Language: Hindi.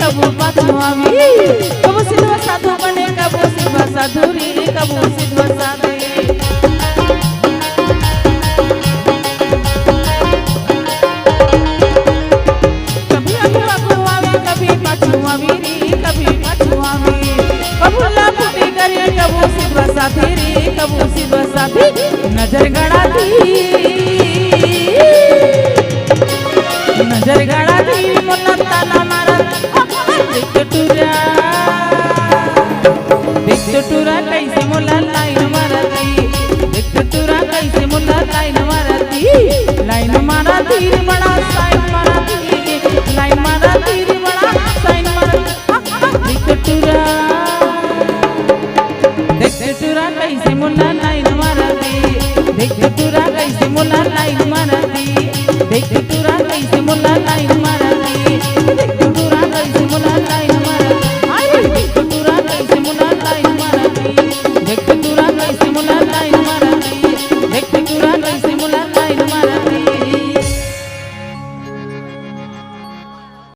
कबू पाछू आवी कबू सिद्धवा साधु बने कबू सिद्धवा साधु रे कबू सिद्धवा साधे कभी आगू आवी कभी पाछू आवी रे कभी पाछू आवी कबू लापुटी करे कबू सिद्धवा साथी रे कबू सिद्धवा साथी नजर गड़ा दी मुन्ना ताना मारा देख टूरा कैसे मुला लाइन मारती देख टूरा कैसे मुला लाइन मारा तीर बड़ा साइन मारा तीर लाइन मारा तीर बड़ा साइन मारा देख टूरा कैसे मुला लाइन मारती देख टूरा कैसे मुला लाइन मारती देख टूरा कैसे मुला लाइन मारती देख टूरा कैसे मुला लाइन